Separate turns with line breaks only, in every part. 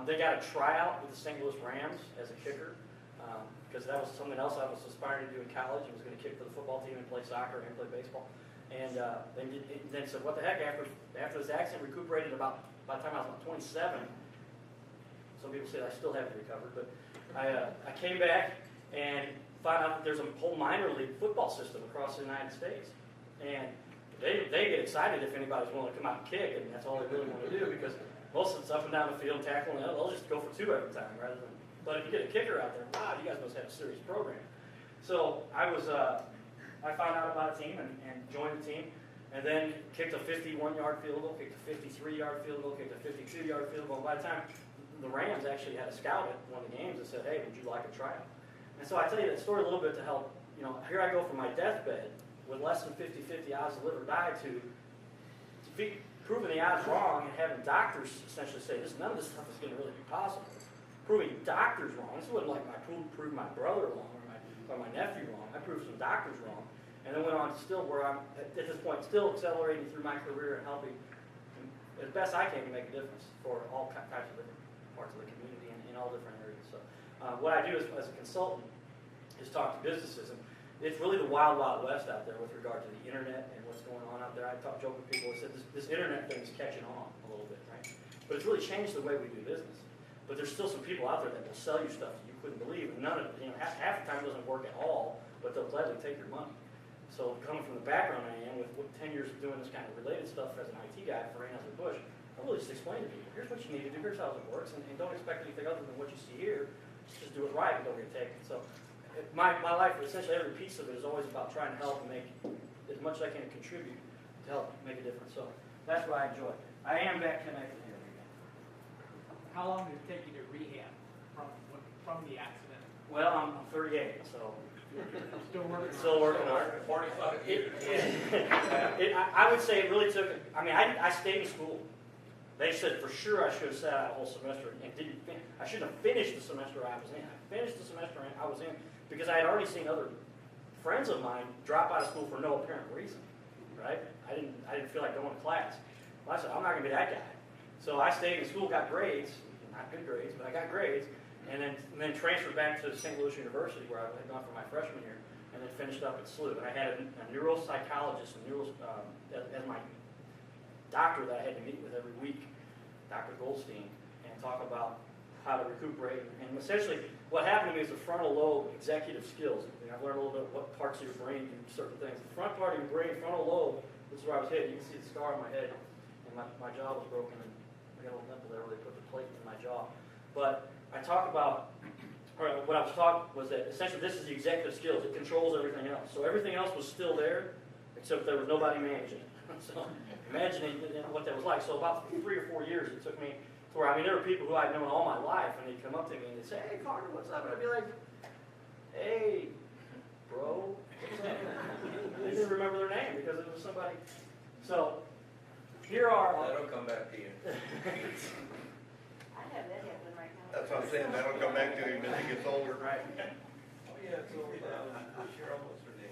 They got a tryout with the St. Louis Rams as a kicker, because that was something else I was aspiring to do in college. I was going to kick for the football team and play soccer and play baseball. And then said, what the heck, after this accident, recuperated by the time I was about 27. Some people say I still haven't recovered, but I came back and found out that there's a whole minor league football system across the United States. And they get excited if anybody's willing to come out and kick, and that's all they really want to do, because most of it's up and down the field, tackling, they'll just go for 2 every time, rather than, but if you get a kicker out there, wow, you guys must have a serious program. So I found out about a team and joined the team, and then kicked a 51-yard field goal, kicked a 53-yard field goal, kicked a 52-yard field goal. By the time the Rams actually had a scout at one of the games and said, hey, would you like a tryout? And so I tell you that story a little bit to help, here I go from my deathbed with less than 50-50 odds to live or die to be proving the odds wrong and having doctors essentially say, none of this stuff is going to really be possible. Proving doctors wrong. This wasn't like I proved my brother wrong or my nephew wrong. I proved some doctors wrong. And then went on to still where I'm, at this point, still accelerating through my career and helping as best I can to make a difference for all types of different parts of the community and in all different areas. So what I do as a consultant is talk to businesses. And it's really the wild, wild west out there with regard to the internet and what's going on out there. I joke with people. I said this internet thing is catching on a little bit, right? But it's really changed the way we do business. But there's still some people out there that will sell you stuff that you couldn't believe. And none of it, half the time it doesn't work at all, but they'll gladly take your money. So coming from the background I am, with 10 years of doing this kind of related stuff as an IT guy for Anheuser-Busch, I really just explain to people, here's what you need to do, here's how it works, and don't expect anything other than what you see here. Just do it right and don't get taken. So my life, essentially every piece of it is always about trying to help and make as much as I can contribute to help make a difference. So that's what I enjoy. I am back connected here again.
How long did it take you to rehab from the accident?
Well, I'm 38, so
Still working
hard.
45 years.
I would say it really took. I stayed in school. They said for sure I should have sat out a whole semester and didn't. I shouldn't have finished the semester I was in. I finished the semester I was in because I had already seen other friends of mine drop out of school for no apparent reason. Right? I didn't feel like going to class. Well, I said I'm not going to be that guy. So I stayed in school, got grades, not good grades, but I got grades. And then transferred back to St. Louis University, where I had gone for my freshman year, and then finished up at SLU. And I had a neuropsychologist as my doctor that I had to meet with every week, Dr. Goldstein, and talk about how to recuperate. And essentially, what happened to me is the frontal lobe executive skills. I've learned a little bit what parts of your brain do certain things. The front part of your brain, frontal lobe, this is where I was hit. You can see the scar on my head, and my jaw was broken. And I got a little nipple there where they put the plate in my jaw. But I talk about, or what I was taught was that essentially this is the executive skills. It controls everything else. So everything else was still there, except there was nobody managing it. So imagining what that was like. So about 3 or 4 years it took me to where, there were people who I'd known all my life, and they'd come up to me and they'd say, hey, Carter, what's up? And I'd be like, hey, bro, what's up? I didn't remember their name because it was somebody. So here are...
That'll come back to you.
I have that happen right now.
That's what I'm saying, that'll come back to him as he gets older.
Right.
Oh, yeah, it's over now. Cheryl, what's her name?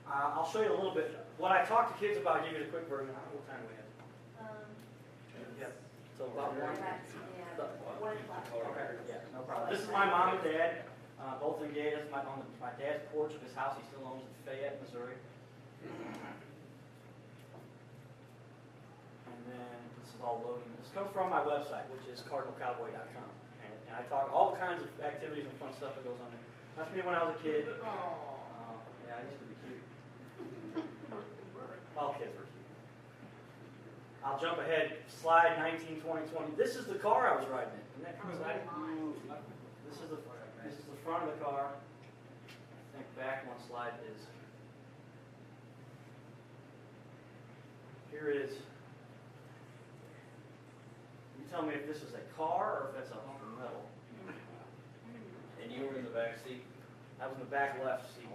I'll show you a little bit. What I talk to kids about, I'll give you the quick version. How what time do we have? Yeah. So about 1.
Yeah, 1 o'clock.
Okay. Yeah, no problem. This is my mom and dad, both engaged. This is on my dad's porch of his house. He still owns in Fayette, Missouri. And then this is all loading. This comes from my website, which is cardinalcowboy.com. And I talk all kinds of activities and fun stuff that goes on there. That's me when I was a kid. Yeah, I used to be cute. All kids were cute. I'll jump ahead. Slide 19, 20, 20. This is the car I was riding in. Isn't that kind of exciting? This is the front of the car. I think back one slide is. Here is. You tell me if this is a car or if it's a hunk of metal.
And you were in the back seat?
I was in the back left seat.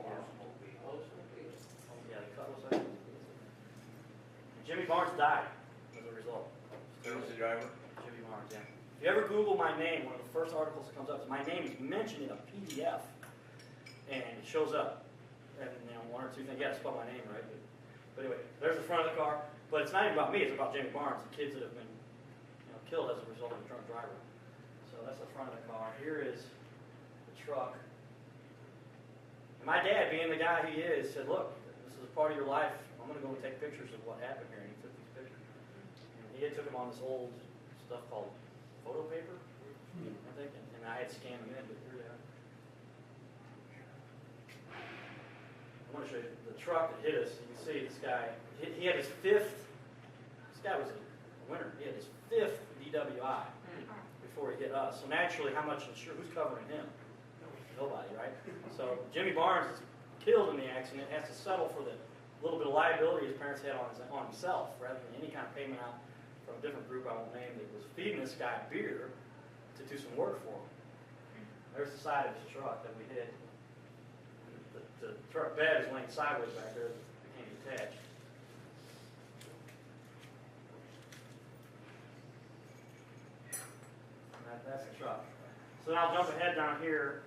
Yeah, the cut was like. Jimmy Barnes died as a result.
Who was the driver?
Jimmy Barnes, yeah. If you ever Google my name, one of the first articles that comes up is my name is mentioned in a PDF, and it shows up. And 1 or 2 things. Yeah, I spelled my name right. But anyway, there's the front of the car. But it's not even about me, it's about Jimmy Barnes, the kids that have been killed as a result of a drunk driver. So that's the front of the car. Here is the truck. And my dad, being the guy he is, said, look, this is a part of your life. I'm going to go and take pictures of what happened here. And he took these pictures. And he had took them on this old stuff called photo paper, I think, and I had scanned them in, but here they are. I want to show you the truck that hit us. You can see this guy, he had his fifth, this guy was a winner. He had his fifth DWI before he hit us. So naturally, how much insurance, who's covering him? Nobody, right? So Jimmy Barnes is killed in the accident, has to settle for the little bit of liability his parents had on himself, rather than any kind of payment out from a different group I won't name that was feeding this guy beer to do some work for him. There's the side of his truck that we hit. The truck bed is laying sideways back there. It became detached. That's the truck. So now I'll jump ahead down here.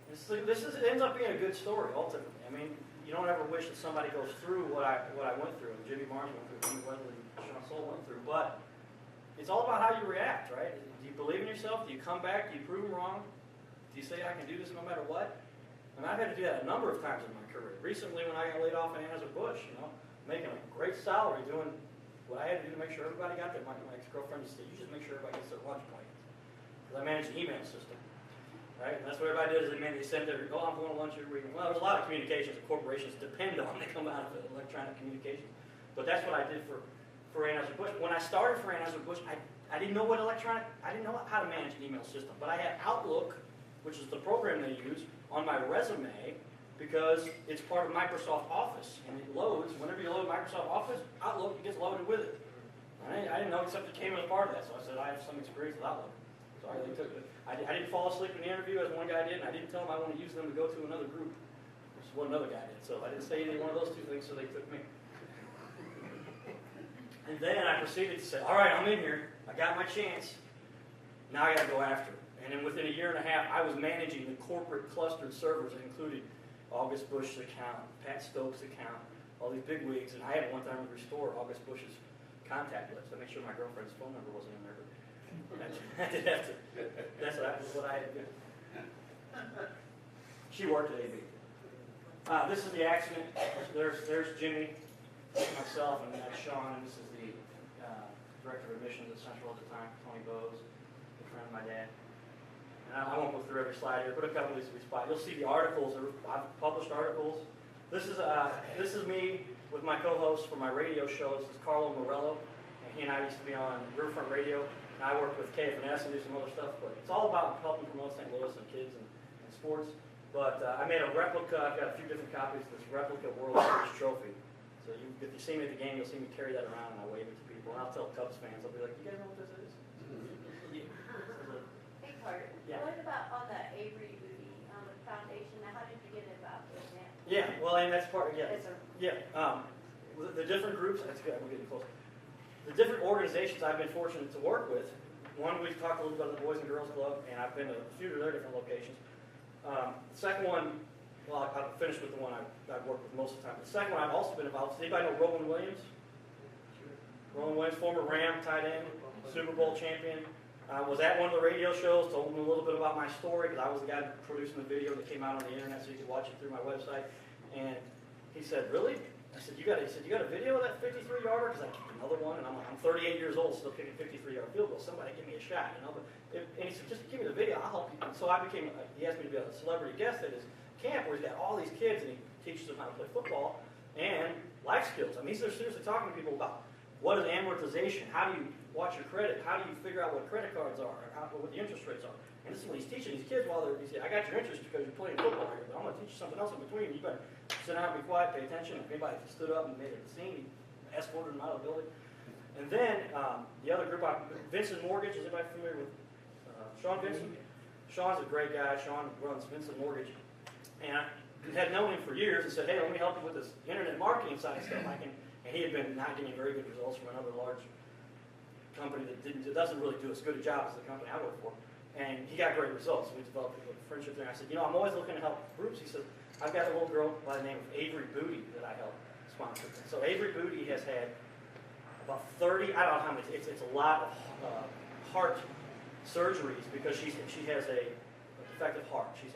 This ends up being a good story, ultimately. I mean, you don't ever wish that somebody goes through what I went through, and Jimmy Barnes went through, Jimmy Wesley, Sean Soul went through. But it's all about how you react, right? Do you believe in yourself? Do you come back? Do you prove them wrong? Do you say, I can do this no matter what? And I've had to do that a number of times in my career. Recently, when I got laid off in Anheuser-Busch, making a great salary, doing what I had to do to make sure everybody got there. My ex-girlfriend used to say, you just make sure everybody gets their lunch plans. Because I manage the email system. Right? And that's what everybody does. They send their, I'm going to lunch every week. Well, there's a lot of communications that corporations depend on. They come out of electronic communications. But that's what I did for Anheuser-Busch. When I started for Anheuser-Busch, I didn't know I didn't know how to manage an email system. But I had Outlook, which is the program they use, on my resume because it's part of Microsoft Office. And it loads, whenever you load Microsoft Office, Outlook gets loaded with it. I didn't know except it came as a part of that. So I said, I have some experience with Outlook. So I really took it. I didn't fall asleep in the interview as one guy did, and I didn't tell them I want to use them to go to another group, which is what another guy did. So I didn't say either one of those two things, so they took me. And then I proceeded to say, all right, I'm in here. I got my chance. Now I got to go after it. And then within a year and a half, I was managing the corporate clustered servers that included August Bush's account, Pat Stokes' account, all these big wigs. And I had one time to restore August Bush's contact list. I made sure my girlfriend's phone number wasn't in there. I did have to. That's what I had to do. She worked at AB. This is the accident. There's Jimmy, myself, and that's Sean. And this is the director of admissions at St Charles at the time, Tony Bowes, a friend of my dad. And I won't go through every slide here. Put a couple of these spots. You'll see the articles. I've published articles. This is me with my co-host for my radio show. This is Carlo Morello. And he and I used to be on Riverfront Radio. I work with KFNS and do some other stuff, but it's all about helping promote St. Louis and kids and sports. But I made a replica. I've got a few different copies of this replica World Series trophy. So if you see me at the game, you'll see me carry that around and I wave it to people. And I'll tell Cubs fans, I'll be like, you guys know what this is?
Hey, Carter.
Yeah.
What about on the Avery Booty Foundation? Now, how did you get involved in that?
Yeah, well, and that's part of
As
the different groups, that's good, we're getting close. The different organizations I've been fortunate to work with. One, we've talked a little bit about the Boys and Girls Club, and I've been to a few of their different locations. The second one, well, I'll finish with the one I've worked with most of the time. The second one I've also been involved with. Does anybody know Roland Williams? Roland Williams, former Ram tight end, Super Bowl champion. Was at one of the radio shows, told them a little bit about my story, because I was the guy producing the video that came out on the internet so you could watch it through my website. And he said, really? I said, you got a video of that 53-yarder? Because I kicked another one, and I'm 38 years old, still kicking 53-yard field goals. Somebody give me a shot, But and he said, just give me the video, I'll help you. And so he asked me to be a celebrity guest at his camp where he's got all these kids, and he teaches them how to play football and life skills. I mean, he's seriously talking to people about what is amortization, how do you watch your credit, how do you figure out what credit cards are, and what the interest rates are. And this is what he's teaching these kids while he said, I got your interest because you're playing football here, but I'm going to teach you something else in between. You better sit down, be quiet, pay attention. If anybody stood up and made a scene, he escorted them out of the building. And then the other group, Vincent Mortgage, is anybody familiar with Sean Vincent? Sean's a great guy. Sean runs Vincent Mortgage. And I had known him for years and said, hey, let me help you with this internet marketing side of stuff. And he had been not getting very good results from another large company that doesn't really do as good a job as the company I work for. And he got great results. We developed a friendship there. I said, I'm always looking to help groups. He said, I've got a little girl by the name of Avery Booty that I help sponsor. So Avery Booty has had about 30, I don't know how many, it's a lot of heart surgeries because she has a defective heart. She's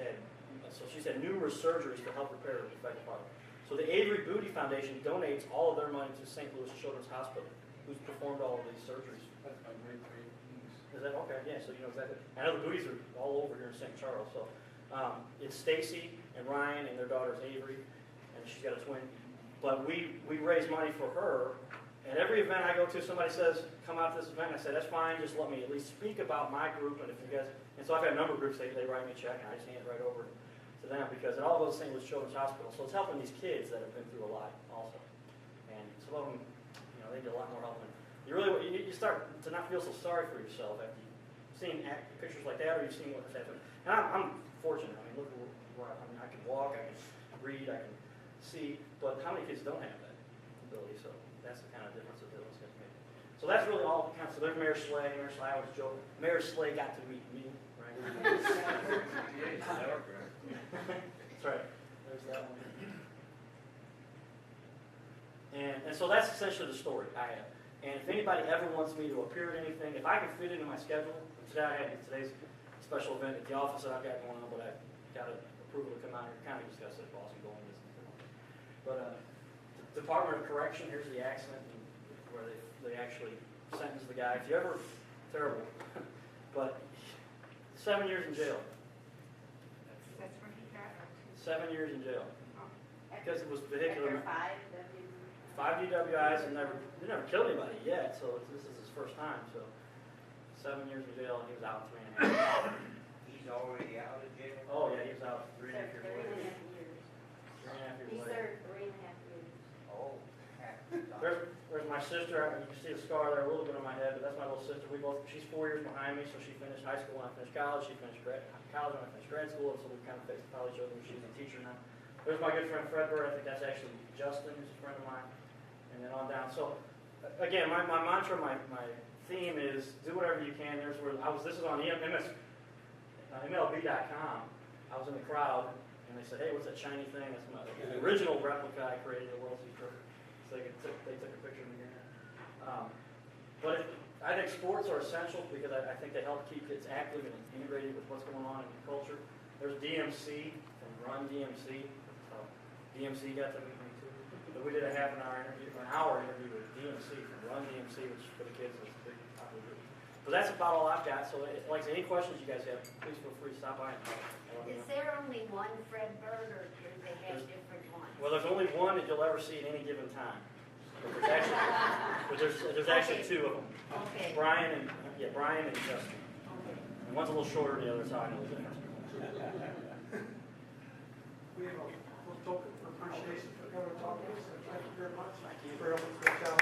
had numerous surgeries to help repair her defective heart. So the Avery Booty Foundation donates all of their money to St. Louis Children's Hospital, who's performed all of these surgeries.
That's my great niece.
Is that okay? Yeah, so you know exactly. I know the Booties are all over here in St. Charles. So it's Stacy and Ryan and their daughter's Avery, and she's got a twin. But we raise money for her. And every event I go to, somebody says, come out to this event. I say, that's fine. Just let me at least speak about my group. And if you guys, and so I've had a number of groups, they write me a check, and I just hand it right over to them because it all goes to St. Louis Children's Hospital. So it's helping these kids that have been through a lot also. And some of them, you know, they get a lot more help. And you start to not feel so sorry for yourself after you've seen pictures like that or you've seen what's happened. And I'm fortunate. I mean, look where I can walk, I can read, I can see. But how many kids don't have that ability? So that's the kind of difference that those guys make. So that's really all. So there's Mayor Slay. Mayor Slay, I always joke. Mayor Slay got to meet me, right? That's right. There's that one. And so that's essentially the story I have. And if anybody ever wants me to appear at anything, if I can fit it in my schedule, today's special event at the office that I've got going on, but I got approval to come out here and kind of discuss it, boss, and go on this. But Department of Correction, here's the accident where they actually sentenced the guy. If you ever, terrible, but 7 years in jail.
That's when he got it.
7 years in jail because it was vehicular.
After
5 DWIs and they never killed anybody yet, so this is his first time. So 7 years in jail, and he was out 3.5 years.
He's already out of jail?
Oh yeah, he was out 3.5 years
Served 3.5
later.
years.
3.5 years
He
later.
served 3.5 years.
Oh.
There's my sister. You can see the scar there, a little bit on my head, but that's my little sister. She's 4 years behind me, so she finished high school when I finished college. She finished college when I finished grad school, and so we kind of faced college other. She's a teacher now. There's my good friend Fred Bird. I think that's actually Justin, who's a friend of mine. And then on down. So again, my mantra, my theme is do whatever you can. There's where this is on MLB.com. I was in the crowd, and they said, hey, what's that shiny thing? That's my original replica I created of the World Series trophy. So they took a picture of me here. But I think sports are essential because I think they help keep kids active and integrated with what's going on in the culture. There's DMC from Run DMC. So DMC got to meet me too. But we did a an hour interview with DMC from Run DMC, which for the kids is a big popular group. So that's about all I've got. So like any questions you guys have, please feel free to stop by and talk.
Is there only one Fred Bird, or do they have different ones?
Well, there's only one that you'll ever see at any given time. But there's actually two of them.
Okay.
Brian and Justin. And one's a little shorter than the other, so I know the difference.
We have a little token for appreciation for Governor Optimist, and thank you very much. Thank you for helping us work out.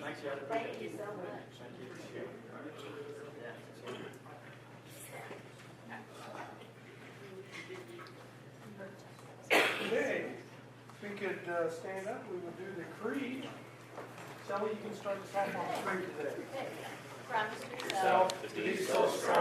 Thanks, guys.
Thank you so much.
Thank you.
Okay, if we could stand up, we will do the creed. Sally, you can start us off on the creed today.
Promise yourself.
Self to be so strong.